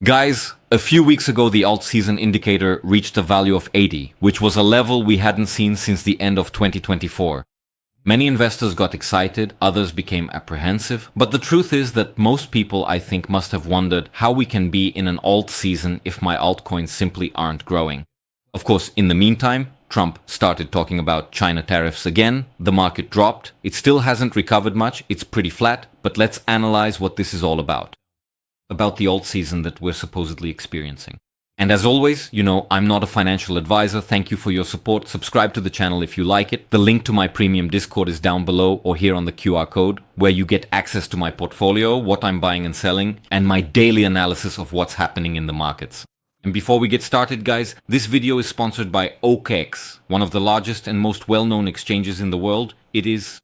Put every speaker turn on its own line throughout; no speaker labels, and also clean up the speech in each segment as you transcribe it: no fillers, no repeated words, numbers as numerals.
Guys, a few weeks ago the alt season indicator reached a value of 80, which was a level we hadn't seen since the end of 2024. Many investors got excited, others became apprehensive, but the truth is that most people, I think, must have wondered how we can be in an alt season if my altcoins simply aren't growing. Of course, in the meantime, Trump started talking about China tariffs again, the market dropped, it still hasn't recovered much, it's pretty flat, but let's analyze what this is all about the alt season that we're supposedly experiencing. And as always, I'm not a financial advisor. Thank you for your support. Subscribe to the channel if you like it. The link to my premium Discord is down below or here on the QR code, where you get access to my portfolio, what I'm buying and selling, and my daily analysis of what's happening in the markets. And before we get started, guys, this video is sponsored by OKEx, one of the largest and most well-known exchanges in the world. It is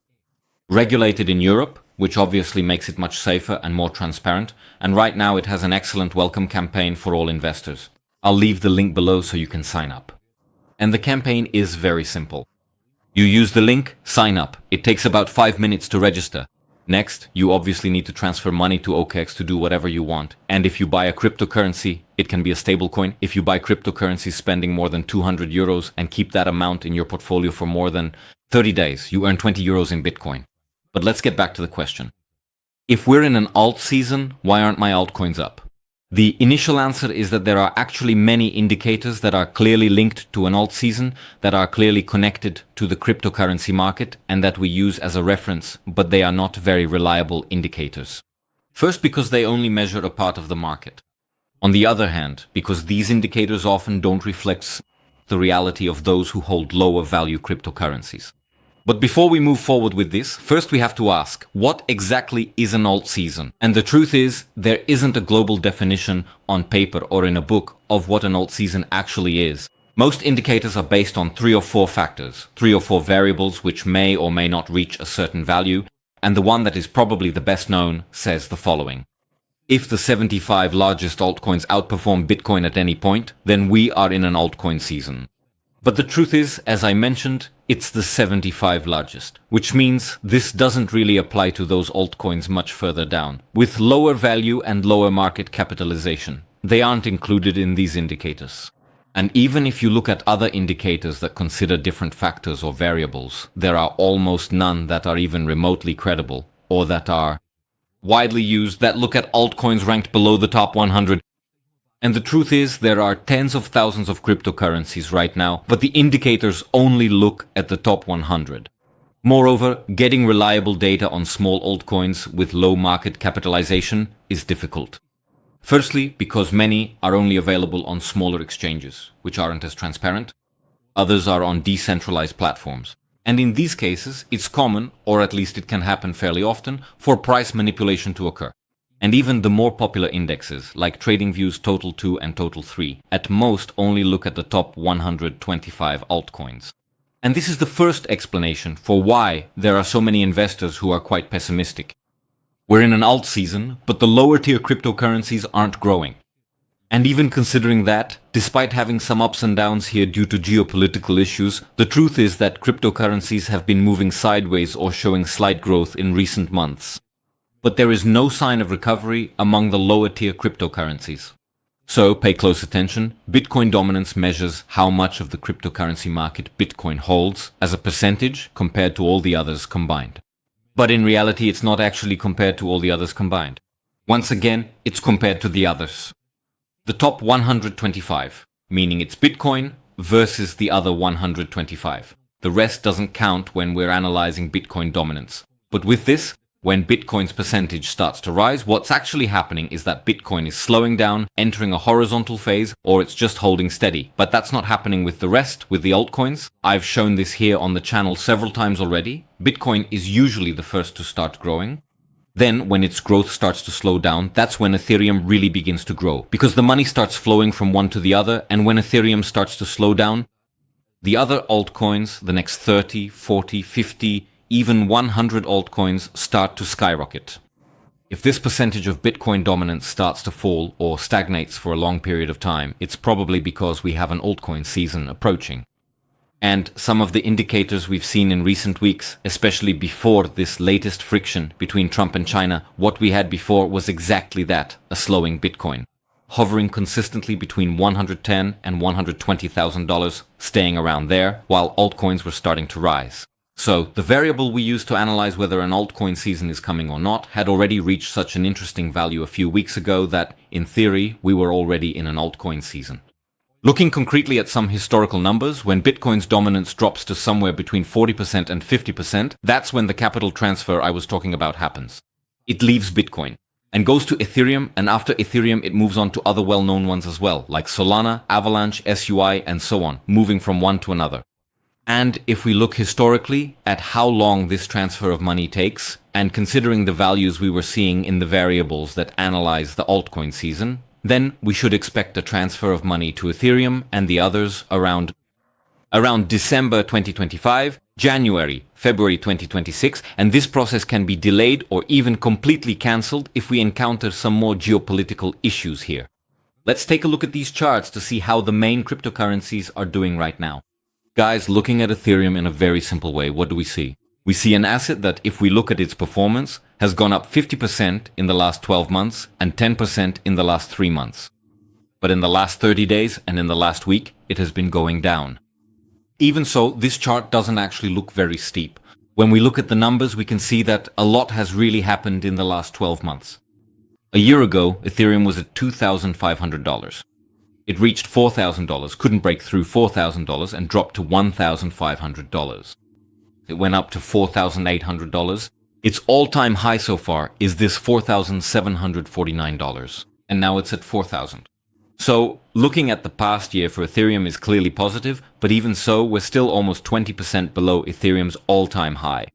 regulated in Europe, which obviously makes it much safer and more transparent. And right now it has an excellent welcome campaign for all investors. I'll leave the link below so you can sign up. And the campaign is very simple. You use the link, sign up. It takes about 5 minutes to register. Next, you obviously need to transfer money to OKEx to do whatever you want. And if you buy a cryptocurrency, it can be a stablecoin. If you buy cryptocurrency spending more than 200 euros and keep that amount in your portfolio for more than 30 days, you earn 20 euros in Bitcoin. But let's get back to the question. If we're in an alt season, why aren't my altcoins up? The initial answer is that there are actually many indicators that are clearly linked to an alt season, that are clearly connected to the cryptocurrency market, and that we use as a reference, but they are not very reliable indicators. First, because they only measure a part of the market. On the other hand, because these indicators often don't reflect the reality of those who hold lower value cryptocurrencies. But before we move forward with this, first we have to ask, what exactly is an alt season? And the truth is, there isn't a global definition on paper or in a book of what an alt season actually is. Most indicators are based on 3 or 4 factors, 3 or 4 variables which may or may not reach a certain value, and the one that is probably the best known says the following. If the 75 largest altcoins outperform Bitcoin at any point, then we are in an altcoin season. But the truth is, as I mentioned, it's the 75 largest, which means this doesn't really apply to those altcoins much further down, with lower value and lower market capitalization. They aren't included in these indicators. And even if you look at other indicators that consider different factors or variables, there are almost none that are even remotely credible, or that are widely used, that look at altcoins ranked below the top 100. And the truth is, there are tens of thousands of cryptocurrencies right now, but the indicators only look at the top 100. Moreover, getting reliable data on small altcoins with low market capitalization is difficult. Firstly, because many are only available on smaller exchanges, which aren't as transparent. Others are on decentralized platforms. And in these cases, it's common, or at least it can happen fairly often, for price manipulation to occur. And even the more popular indexes, like TradingView's Total 2 and Total 3, at most only look at the top 125 altcoins. And this is the first explanation for why there are so many investors who are quite pessimistic. We're in an alt season, but the lower tier cryptocurrencies aren't growing. And even considering that, despite having some ups and downs here due to geopolitical issues, the truth is that cryptocurrencies have been moving sideways or showing slight growth in recent months. But there is no sign of recovery among the lower tier cryptocurrencies. So pay close attention. Bitcoin dominance measures how much of the cryptocurrency market Bitcoin holds as a percentage compared to all the others combined. But in reality, it's not actually compared to all the others combined. Once again, it's compared to the others. The top 125, meaning it's Bitcoin versus the other 125. The rest doesn't count when we're analyzing Bitcoin dominance. But with this, when Bitcoin's percentage starts to rise, what's actually happening is that Bitcoin is slowing down, entering a horizontal phase, or it's just holding steady. But that's not happening with the rest, with the altcoins. I've shown this here on the channel several times already. Bitcoin is usually the first to start growing. Then, when its growth starts to slow down, that's when Ethereum really begins to grow. Because the money starts flowing from one to the other, and when Ethereum starts to slow down, the other altcoins, the next 30, 40, 50, even 100 altcoins start to skyrocket. If this percentage of Bitcoin dominance starts to fall or stagnates for a long period of time, it's probably because we have an altcoin season approaching. And some of the indicators we've seen in recent weeks, especially before this latest friction between Trump and China, what we had before was exactly that, a slowing Bitcoin. hovering consistently between $110,000 and $120,000, staying around there, while altcoins were starting to rise. So, the variable we use to analyze whether an altcoin season is coming or not had already reached such an interesting value a few weeks ago that, in theory, we were already in an altcoin season. Looking concretely at some historical numbers, when Bitcoin's dominance drops to somewhere between 40% and 50%, that's when the capital transfer I was talking about happens. It leaves Bitcoin and goes to Ethereum, and after Ethereum it moves on to other well-known ones as well, like Solana, Avalanche, SUI, and so on, moving from one to another. And if we look historically at how long this transfer of money takes, and considering the values we were seeing in the variables that analyze the altcoin season, then we should expect a transfer of money to Ethereum and the others around December 2025, January, February 2026, and this process can be delayed or even completely cancelled if we encounter some more geopolitical issues here. Let's take a look at these charts to see how the main cryptocurrencies are doing right now. Guys, looking at Ethereum in a very simple way, what do we see? We see an asset that, if we look at its performance, has gone up 50% in the last 12 months and 10% in the last 3 months. But in the last 30 days and in the last week, it has been going down. Even so, this chart doesn't actually look very steep. When we look at the numbers, we can see that a lot has really happened in the last 12 months. A year ago, Ethereum was at $2,500. It reached $4,000, couldn't break through $4,000, and dropped to $1,500. It went up to $4,800. Its all-time high so far is this $4,749, and now it's at $4,000. So, looking at the past year for Ethereum is clearly positive, but even so, we're still almost 20% below Ethereum's all-time high.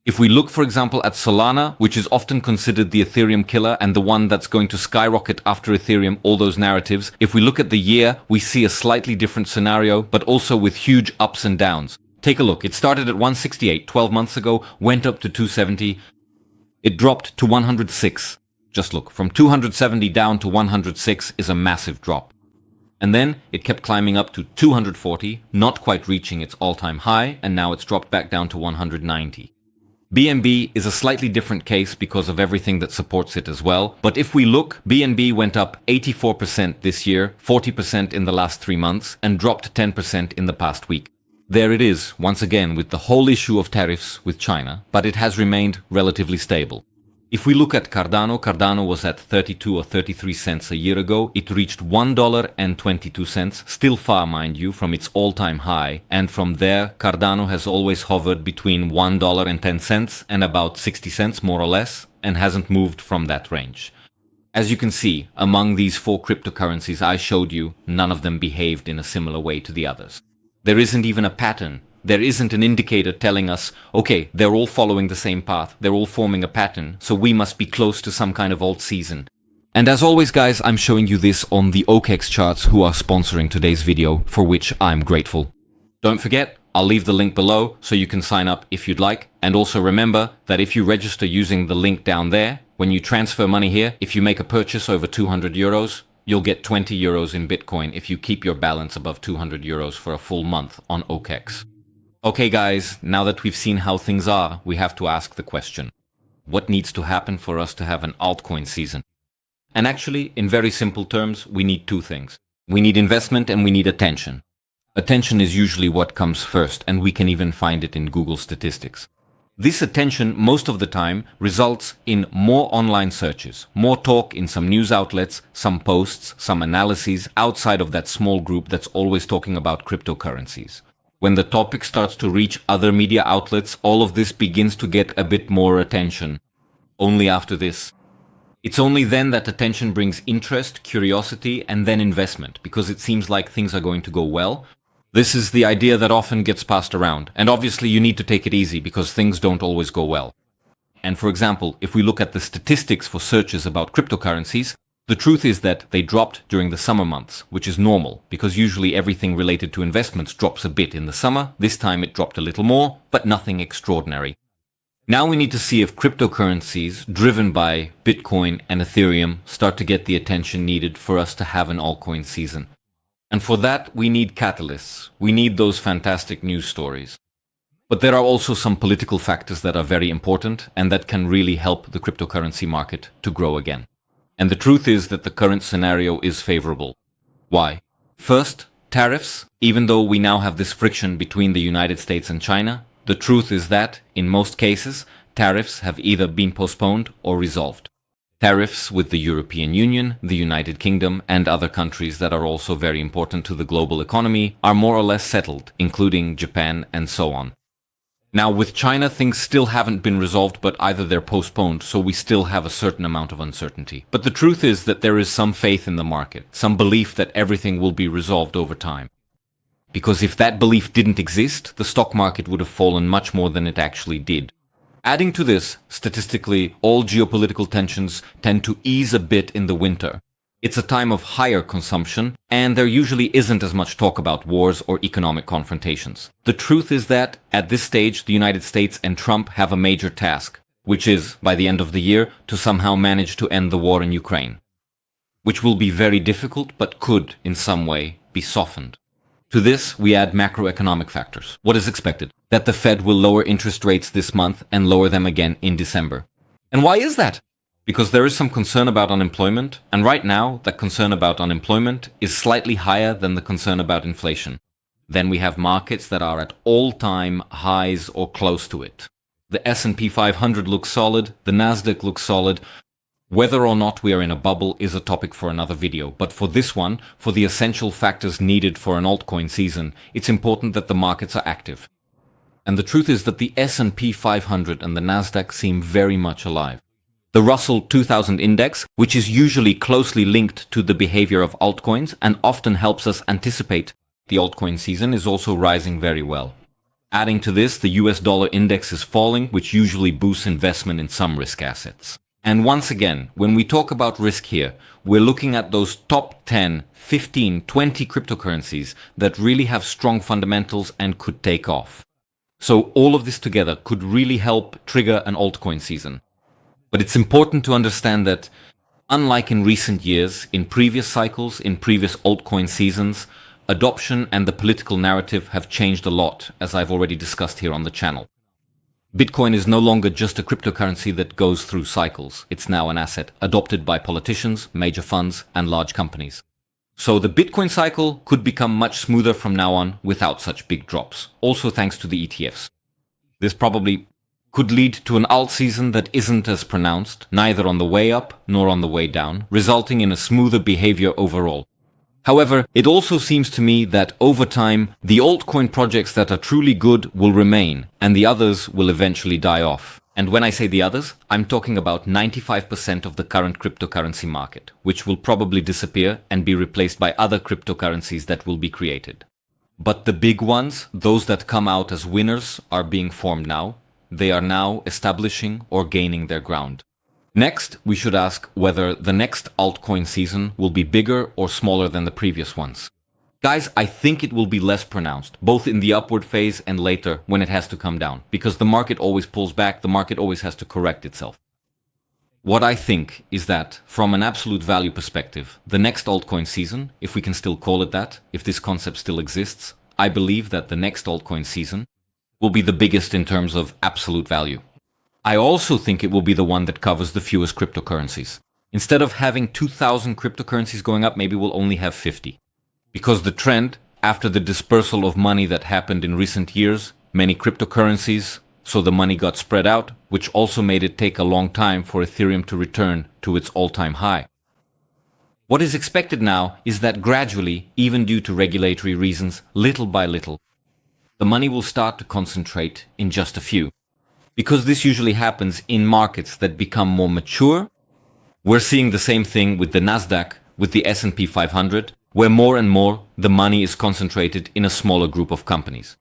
If we look, for example, at Solana, which is often considered the Ethereum killer and the one that's going to skyrocket after Ethereum, all those narratives, if we look at the year, we see a slightly different scenario, but also with huge ups and downs. Take a look. It started at 168 12 months ago, went up to 270. It dropped to 106. Just look, from 270 down to 106 is a massive drop. And then it kept climbing up to 240, not quite reaching its all-time high, and now it's dropped back down to 190. BNB is a slightly different case because of everything that supports it as well. But if we look, BNB went up 84% this year, 40% in the last 3 months, and dropped 10% in the past week. There it is, once again, with the whole issue of tariffs with China, but it has remained relatively stable. If we look at Cardano was at 32 or 33 cents a year ago. It reached $1.22, still far, mind you, from its all-time high. And from there, Cardano has always hovered between $1.10 and about 60 cents, more or less, and hasn't moved from that range. As you can see, among these 4 cryptocurrencies I showed you, none of them behaved in a similar way to the others. There isn't even a pattern. There isn't an indicator telling us, okay, they're all following the same path, they're all forming a pattern, so we must be close to some kind of alt season. And as always, guys, I'm showing you this on the OKEX charts, who are sponsoring today's video, for which I'm grateful. Don't forget, I'll leave the link below so you can sign up if you'd like. And also remember that if you register using the link down there, when you transfer money here, if you make a purchase over 200 euros, you'll get 20 euros in Bitcoin if you keep your balance above 200 euros for a full month on OKEX. Okay guys, now that we've seen how things are, we have to ask the question. What needs to happen for us to have an altcoin season? And actually, in very simple terms, we need 2 things. We need investment and we need attention. Attention is usually what comes first, and we can even find it in Google statistics. This attention, most of the time, results in more online searches, more talk in some news outlets, some posts, some analyses outside of that small group that's always talking about cryptocurrencies. When the topic starts to reach other media outlets, all of this begins to get a bit more attention. Only after this. It's only then that attention brings interest, curiosity, and then investment, because it seems like things are going to go well. This is the idea that often gets passed around, and obviously you need to take it easy because things don't always go well. And for example, if we look at the statistics for searches about cryptocurrencies, the truth is that they dropped during the summer months, which is normal, because usually everything related to investments drops a bit in the summer. This time it dropped a little more, but nothing extraordinary. Now we need to see if cryptocurrencies, driven by Bitcoin and Ethereum, start to get the attention needed for us to have an altcoin season. And for that, we need catalysts. We need those fantastic news stories. But there are also some political factors that are very important and that can really help the cryptocurrency market to grow again. And the truth is that the current scenario is favorable. Why? First, tariffs. Even though we now have this friction between the United States and China, the truth is that, in most cases, tariffs have either been postponed or resolved. Tariffs with the European Union, the United Kingdom, and other countries that are also very important to the global economy are more or less settled, including Japan and so on. Now, with China, things still haven't been resolved, but either they're postponed, so we still have a certain amount of uncertainty. But the truth is that there is some faith in the market, some belief that everything will be resolved over time. Because if that belief didn't exist, the stock market would have fallen much more than it actually did. Adding to this, statistically, all geopolitical tensions tend to ease a bit in the winter. It's a time of higher consumption, and there usually isn't as much talk about wars or economic confrontations. The truth is that, at this stage, the United States and Trump have a major task, which is, by the end of the year, to somehow manage to end the war in Ukraine. Which will be very difficult, but could, in some way, be softened. To this, we add macroeconomic factors. What is expected? That the Fed will lower interest rates this month and lower them again in December. And why is that? Because there is some concern about unemployment, and right now, that concern about unemployment is slightly higher than the concern about inflation. Then we have markets that are at all-time highs or close to it. The S&P 500 looks solid, the Nasdaq looks solid. Whether or not we are in a bubble is a topic for another video, but for this one, for the essential factors needed for an altcoin season, it's important that the markets are active. And the truth is that the S&P 500 and the Nasdaq seem very much alive. The Russell 2000 index, which is usually closely linked to the behavior of altcoins and often helps us anticipate the altcoin season, is also rising very well. Adding to this, the US dollar index is falling, which usually boosts investment in some risk assets. And once again, when we talk about risk here, we're looking at those top 10, 15, 20 cryptocurrencies that really have strong fundamentals and could take off. So all of this together could really help trigger an altcoin season. But it's important to understand that, unlike in recent years, in previous cycles, in previous altcoin seasons, adoption and the political narrative have changed a lot, as I've already discussed here on the channel. Bitcoin is no longer just a cryptocurrency that goes through cycles. It's now an asset adopted by politicians, major funds, and large companies. So the Bitcoin cycle could become much smoother from now on without such big drops, also thanks to the ETFs. This probably could lead to an alt season that isn't as pronounced, neither on the way up nor on the way down, resulting in a smoother behavior overall. However, it also seems to me that over time, the altcoin projects that are truly good will remain, and the others will eventually die off. And when I say the others, I'm talking about 95% of the current cryptocurrency market, which will probably disappear and be replaced by other cryptocurrencies that will be created. But the big ones, those that come out as winners, are being formed now. They are now establishing or gaining their ground. Next, we should ask whether the next altcoin season will be bigger or smaller than the previous ones. Guys, I think it will be less pronounced, both in the upward phase and later when it has to come down, because the market always pulls back, the market always has to correct itself. What I think is that, from an absolute value perspective, the next altcoin season, if we can still call it that, if this concept still exists, I believe that the next altcoin season will be the biggest in terms of absolute value. I also think it will be the one that covers the fewest cryptocurrencies. Instead of having 2,000 cryptocurrencies going up, maybe we'll only have 50. Because the trend, after the dispersal of money that happened in recent years, many cryptocurrencies, so the money got spread out, which also made it take a long time for Ethereum to return to its all-time high. What is expected now is that gradually, even due to regulatory reasons, little by little, the money will start to concentrate in just a few. Because this usually happens in markets that become more mature, we're seeing the same thing with the Nasdaq, with the S&P 500, where more and more the money is concentrated in a smaller group of companies.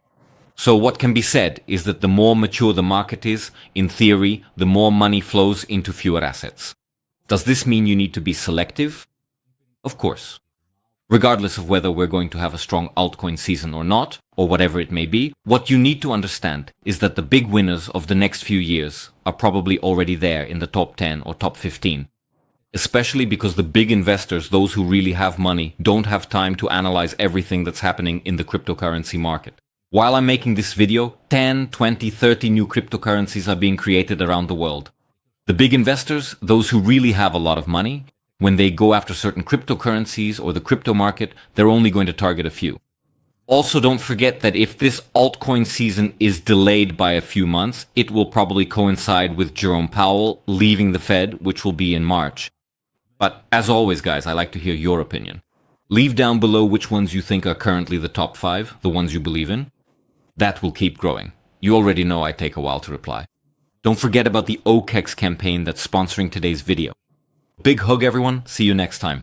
So what can be said is that the more mature the market is, in theory, the more money flows into fewer assets. Does this mean you need to be selective? Of course. Regardless of whether we're going to have a strong altcoin season or not, or whatever it may be, what you need to understand is that the big winners of the next few years are probably already there in the top 10 or top 15. Especially because the big investors, those who really have money, don't have time to analyze everything that's happening in the cryptocurrency market. While I'm making this video, 10, 20, 30 new cryptocurrencies are being created around the world. The big investors, those who really have a lot of money, When they go after certain cryptocurrencies or the crypto market, they're only going to target a few. Also, don't forget that if this altcoin season is delayed by a few months, it will probably coincide with Jerome Powell leaving the Fed, which will be in March. But as always, guys, I like to hear your opinion. Leave down below which ones you think are currently the top 5, the ones you believe in. That will keep growing. You already know I take a while to reply. Don't forget about the OKEX campaign that's sponsoring today's video. Big hug, everyone. See you next time.